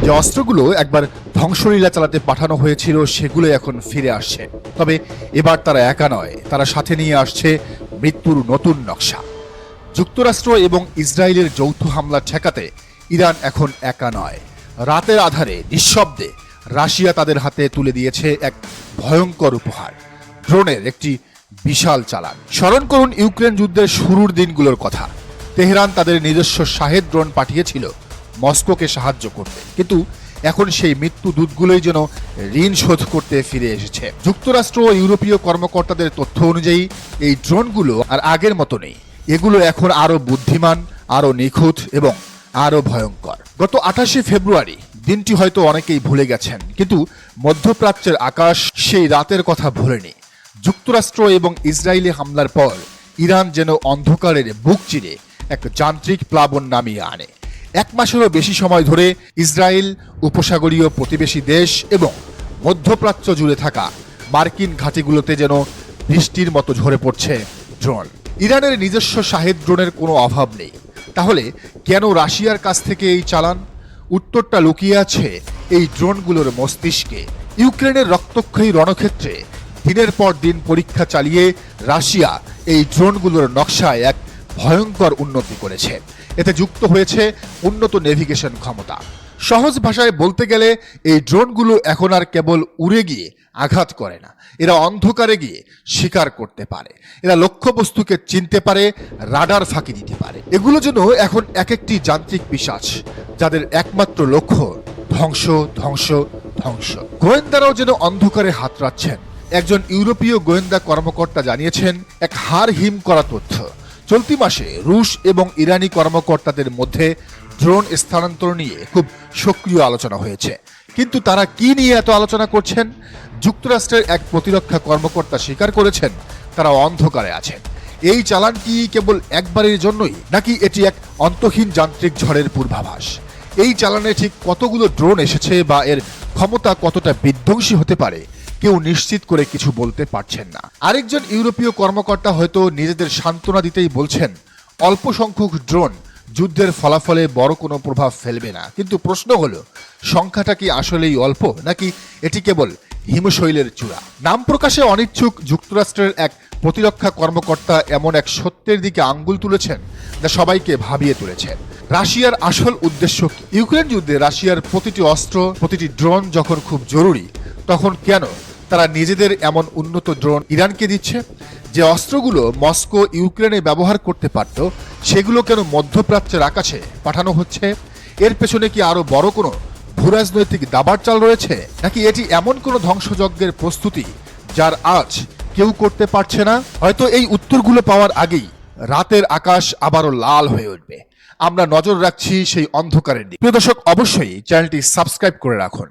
যে অস্ত্রগুলো একবার ধ্বংসলীলা চালাতে পাঠানো হয়েছিল সেগুলো এখন ফিরে আসছে। তবে এবার তারা একা নয়, তারা সাথে নিয়ে আসছে মৃত্যুর নতুন নকশা। যুক্তরাষ্ট্র এবং ইসরায়েলের যৌথ হামলা ঠেকাতে ইরান এখন একা নয়। রাতের আধারে নিঃশব্দে রাশিয়া তাদের হাতে তুলে দিয়েছে এক ভয়ঙ্কর উপহার, ড্রোনের একটি বিশাল চালান। স্মরণ করুন ইউক্রেন যুদ্ধের শুরুর দিনগুলোর কথা। তেহরান তাদের নিজস্ব শাহেদ ড্রোন পাঠিয়েছিল মস্কোকে সাহায্য করতে, কিন্তু এখন সেই মৃত্যু দূতগুলোই যেন ঋণ শোধ করতে ফিরে এসেছে। যুক্তরাষ্ট্র ও ইউরোপীয় কর্মকর্তাদের তথ্য অনুযায়ী এই ড্রোনগুলো আর আগের মতো নেই। এগুলো এখন আরো বুদ্ধিমান, আরো নিখুঁত এবং আরো ভয়ঙ্কর। গত 28শে ফেব্রুয়ারি দিনটি হয়তো অনেকেই ভুলে গেছেন, কিন্তু মধ্যপ্রাচ্যের আকাশ সেই রাতের কথা ভোলেনি। যুক্তরাষ্ট্র এবং ইসরায়েলি হামলার পর ইরান যেন অন্ধকারের বুক চিরে এক যান্ত্রিক প্লাবন নামিয়ে আনে। এক মাসেরও বেশি সময় ধরে ইসরায়েল, উপসাগরীয় প্রতিবেশী দেশ এবং মধ্যপ্রাচ্য জুড়ে থাকা মার্কিন ঘাঁটিগুলোতে যেন বৃষ্টির মতো ঝরে পড়ছে ড্রোন। ইরানের নিজস্ব শাহেদ ড্রোনের কোনো অভাব নেই। তাহলে কেন রাশিয়ার কাছ থেকে এই চালান? উত্তরটা লুকিয়ে আছে এই ড্রোনগুলোর মস্তিষ্কে। ইউক্রেনের রক্তক্ষয়ী রণক্ষেত্রে দিনের পর দিন পরীক্ষা চালিয়ে রাশিয়া এই ড্রোনগুলোর নকশায় এক ভয়ঙ্কর উন্নতি করেছে। এতে যুক্ত হয়েছে উন্নত নেভিগেশন ক্ষমতা। সহজ ভাষায় বলতে গেলে এই ড্রোনগুলো এখন আর কেবল উড়ে গিয়ে আঘাত করে না, এরা অন্ধকারে গিয়ে শিকার করতে পারে। এরা লক্ষ্যবস্তুকে চিনতে পারে, রাডার ফাঁকি দিতে পারে। এগুলো যেন এখন এক একটি যান্ত্রিক পিশাচ, যাদের একমাত্র লক্ষ্য ধ্বংস, ধ্বংস, ধ্বংস। গোয়েন্দারাও যেন অন্ধকারে হাতড়াচ্ছেন। একজন ইউরোপীয় গোয়েন্দা কর্মকর্তা জানিয়েছেন এক হাড় হিম করা তথ্য। চলতি মাসে রুশ এবং ইরানি কর্মকর্তাদের মধ্যে ড্রোন স্থানান্তর নিয়ে খুব সক্রিয় আলোচনা হয়েছে। কিন্তু তারা কি নিয়ে এত আলোচনা করছেন? যুক্তরাষ্ট্রের এক প্রতিরক্ষা কর্মকর্তা স্বীকার করেছেন তারা অন্ধকারে আছেন। এই চালান কি কেবল একবারের জন্যই, নাকি এটি এক অন্তহীন যান্ত্রিক ঝড়ের পূর্বাভাস? এই চালানে ঠিক কতগুলো ড্রোন এসেছে বা এর ক্ষমতা কতটা বিধ্বংসী হতে পারে কেউ নিশ্চিত করে কিছু বলতে পারছেন না। আরেকজন ইউরোপীয় কর্মকর্তা হয়তো নিজেদের সান্ত্বনা দিতেই বলছেন অল্প সংখ্যক ড্রোন যুদ্ধের ফলাফলে বড় কোনো প্রভাব ফেলবে না। কিন্তু প্রশ্ন হলো, সংখ্যাটা কি আসলেই অল্প, নাকি এটি কেবল হিমশৈলের চূড়া? নাম প্রকাশে অনিচ্ছুক যুক্তরাষ্ট্রের এক প্রতিরক্ষা কর্মকর্তা এমন এক সত্যের দিকে আঙ্গুল তুলেছেন যা সবাইকে ভাবিয়ে তুলেছে। রাশিয়ার আসল উদ্দেশ্য কি? ইউক্রেন যুদ্ধে রাশিয়ার প্রতিটি অস্ত্র, প্রতিটি ড্রোন যখন খুব জরুরি, তখন কেন তারা নিজেদের এমন উন্নত ড্রোন ইরানকে দিচ্ছে? যে অস্ত্রগুলো মস্কো ইউক্রেনে ব্যবহার করতে পারত, সেগুলো কেন মধ্যপ্রাচ্যের আকাশে পাঠানো হচ্ছে? এর পেছনে কি আরো বড় কোনো ভূরাজনৈতিক দাবার চাল রয়েছে, নাকি এটি এমন কোনো ধ্বংসযজ্ঞের প্রস্তুতি যার আজ কেউ করতে পারছে না? হয়তো এই উত্তরগুলো পাওয়ার আগেই রাতের আকাশ আবারও লাল হয়ে উঠবে। আমরা নজর রাখছি সেই অন্ধকারের দিকে। প্রিয় দর্শক, অবশ্যই চ্যানেলটি সাবস্ক্রাইব করে রাখুন।